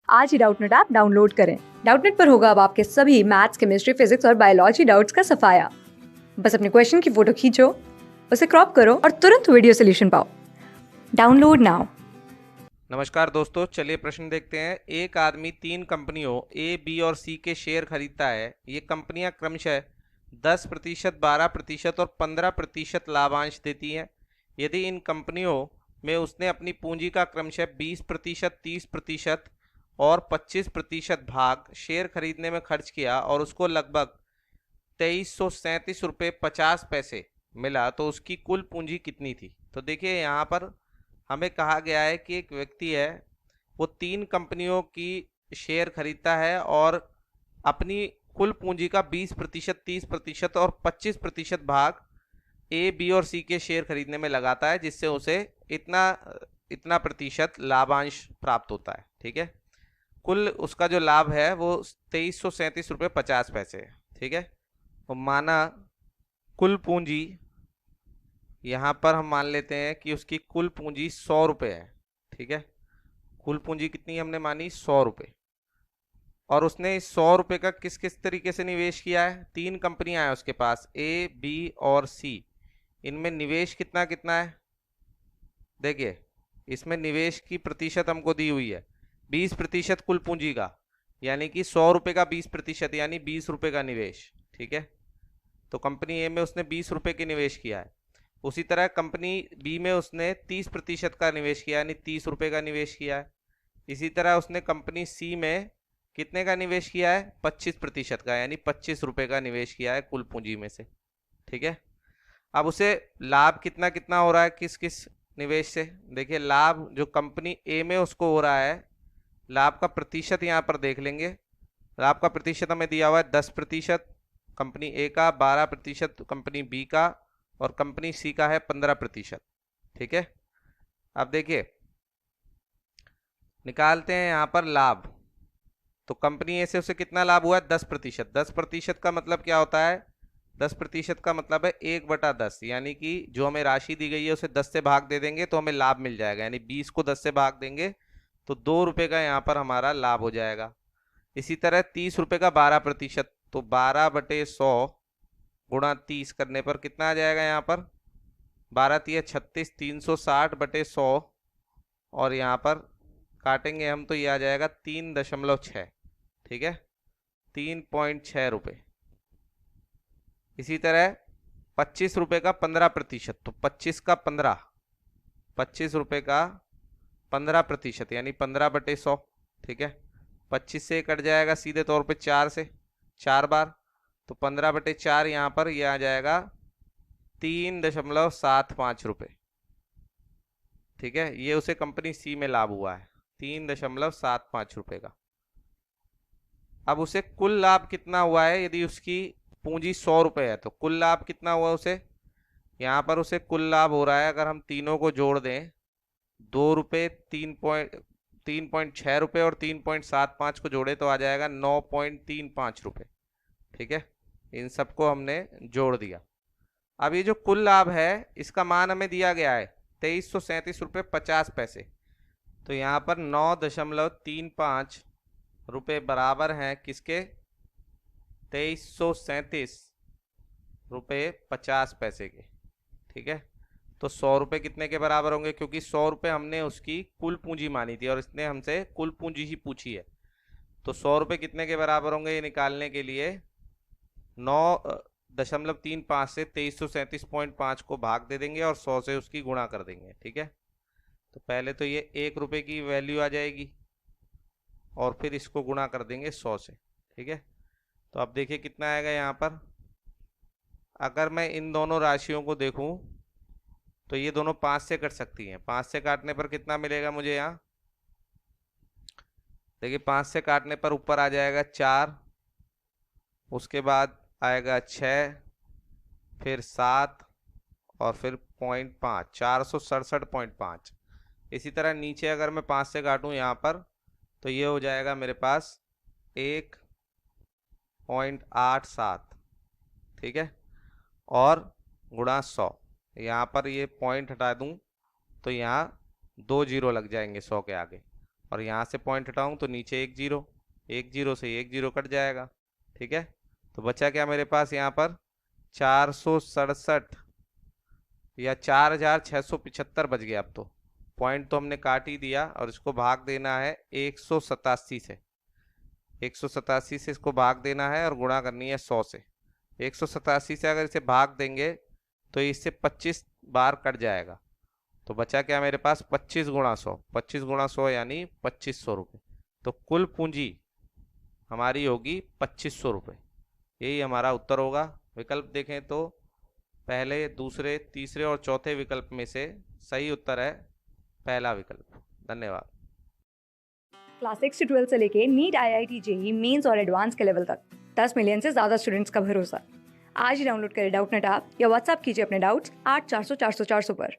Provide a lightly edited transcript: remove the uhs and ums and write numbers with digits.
आज ही Doubtnut app download करें। Doubtnut पर होगा अब आपके सभी मैथ्स, केमिस्ट्री, फिजिक्स और बायोलॉजी डाउट्स का सफाया। बस अपने क्वेश्चन की फोटो खींचो, उसे क्रॉप करो और तुरंत वीडियो सोल्यूशन पाओ। Download now. नमस्कार दोस्तों, चलिए प्रश्न देखते हैं। एक आदमी 3 कंपनियों ए, बी और सी के शेयर खरीदता है। ये कंपनियां क्रमशः 10%, 12% और 15% लाभांश देती हैं। यदि इन कंपनियों में उसने अपनी पूंजी का क्रमशः 20%, 30% और 25% भाग शेयर खरीदने में खर्च किया और उसको लगभग 2337 रुपये 50 पैसे मिला, तो उसकी कुल पूंजी कितनी थी? तो देखिए, यहाँ पर हमें कहा गया है कि एक व्यक्ति है, वो 3 कंपनियों की शेयर खरीदता है और अपनी कुल पूंजी का 20%, 30% और 25% भाग ए, बी और सी के शेयर खरीदने में लगाता है, जिससे उसे इतना इतना प्रतिशत लाभांश प्राप्त होता है। ठीक है, कुल उसका जो लाभ है वो 2337 रुपये 50 पैसे है। ठीक है, तो माना कुल पूंजी, यहाँ पर हम मान लेते हैं कि उसकी कुल पूंजी 100 रुपये है। ठीक है, कुल पूंजी कितनी हमने मानी? 100 रुपये। और उसने इस 100 रुपये का किस किस तरीके से निवेश किया है? 3 कंपनियां हैं उसके पास, ए, बी और सी। इनमें निवेश कितना कितना है? देखिए, इसमें निवेश की प्रतिशत हमको दी हुई है 20% कुल पूंजी का, यानी कि 100 रुपये का 20% यानी 20 रुपये का निवेश। ठीक है, तो कंपनी ए में उसने 20 रुपये की निवेश किया है। उसी तरह कंपनी बी में उसने 30% का निवेश किया, यानी 30 रुपये का निवेश किया है। इसी तरह उसने कंपनी सी में कितने का निवेश किया है? 25% का, यानी 25 रुपये का निवेश किया है कुल पूंजी में से। ठीक है, अब उसे लाभ कितना कितना हो रहा है किस किस निवेश से? देखिए, लाभ जो कंपनी ए में उसको हो रहा है, लाभ का प्रतिशत यहाँ पर देख लेंगे। लाभ का प्रतिशत हमें दिया हुआ है 10% कंपनी ए का, 12% कंपनी बी का और कंपनी सी का है 15%। ठीक है, अब देखिए निकालते हैं यहाँ पर लाभ। तो कंपनी ए से उसे कितना लाभ हुआ है? 10%। 10% का मतलब क्या होता है? 10% का मतलब है 1/10, यानी कि जो हमें राशि दी गई है उसे 10 से भाग दे देंगे तो हमें लाभ मिल जाएगा, यानी 20 को 10 से भाग देंगे तो 2 रुपये का यहाँ पर हमारा लाभ हो जाएगा। इसी तरह 30 रुपये का 12%, तो 12/100 गुणा 30 करने पर कितना आ जाएगा? यहाँ पर 12×3=36, 360/100 और यहाँ पर काटेंगे हम तो ये आ जाएगा 3.6। ठीक है, 3.6 रुपये। इसी तरह 25 रुपये का 15%, तो 25 रुपये का 15% यानी 15/100। ठीक है, 25 से कट जाएगा सीधे तौर पे 4 से, 4 बार, तो 15/4 यहाँ पर ये आ जाएगा 3.75 रुपये। ठीक है, ये उसे कंपनी सी में लाभ हुआ है 3.75 रुपये का। अब उसे कुल लाभ कितना हुआ है? यदि उसकी पूंजी 100 रुपये है तो कुल लाभ कितना हुआ उसे? यहाँ पर उसे कुल लाभ हो रहा है, अगर हम तीनों को जोड़ दें, 2 रुपये, 3.6 रुपये और 3.75 को जोड़े तो आ जाएगा 9.35 रुपये। ठीक है, इन सबको हमने जोड़ दिया। अब ये जो कुल लाभ है इसका मान हमें दिया गया है 2337 रुपये 50 पैसे। तो यहाँ पर 9.35 रुपये बराबर हैं किसके? 2337 रुपये 50 पैसे के। ठीक है, तो 100 रुपये कितने के बराबर होंगे? क्योंकि 100 रुपये हमने उसकी कुल पूंजी मानी थी और इसने हमसे कुल पूंजी ही पूछी है, तो 100 रुपये कितने के बराबर होंगे ये निकालने के लिए 9.35 से 2337.5 को भाग दे देंगे और 100 से उसकी गुणा कर देंगे। ठीक है, तो पहले तो ये 1 रुपये की वैल्यू आ जाएगी और फिर इसको गुणा कर देंगे 100 से। ठीक है, तो अब देखिए कितना आएगा यहाँ पर। अगर मैं इन दोनों राशियों को देखूं तो ये दोनों 5 से कट सकती हैं। 5 से काटने पर कितना मिलेगा मुझे यहाँ? देखिए, 5 से काटने पर ऊपर आ जाएगा 4, उसके बाद आएगा 6, फिर 7 और फिर 0.5, 467.5। इसी तरह नीचे अगर मैं 5 से काटूं यहाँ पर तो ये हो जाएगा मेरे पास 1.87। ठीक है, और गुणा 100, यहाँ पर ये पॉइंट हटा दूं तो यहाँ 2 जीरो लग जाएंगे 100 के आगे, और यहाँ से पॉइंट हटाऊँ तो नीचे 1 जीरो, 1 जीरो से 1 जीरो कट जाएगा। ठीक है, तो बचा क्या मेरे पास यहाँ पर 467 या 4675 बच गया। अब तो पॉइंट तो हमने काट ही दिया और इसको भाग देना है 187 से। 187 से इसको भाग देना है और गुणा करनी है 100 से। 187 से अगर इसे भाग देंगे तो इससे 25 बार कट जाएगा। तो बचा क्या मेरे पास 25 गुणा 100, 25 गुणा 100 यानी 2500 रुपये। तो कुल पूंजी हमारी होगी 2500 रुपये। यही हमारा उत्तर होगा। विकल्प देखें तो पहले, दूसरे, तीसरे और चौथे विकल्प में से सही उत्तर है पहला विकल्प। धन्यवाद। क्लास 6 से 12 से लेके नीट, IIT, जेई मेंस और एडवांस के लेवल तक 10 मिलियन से ज़्यादा स्टूडेंट्स का भरोसा। आज ही डाउनलोड करें डाउटनेट ऐप या व्हाट्सएप कीजिए अपने डाउट्स 8400 400 400 पर।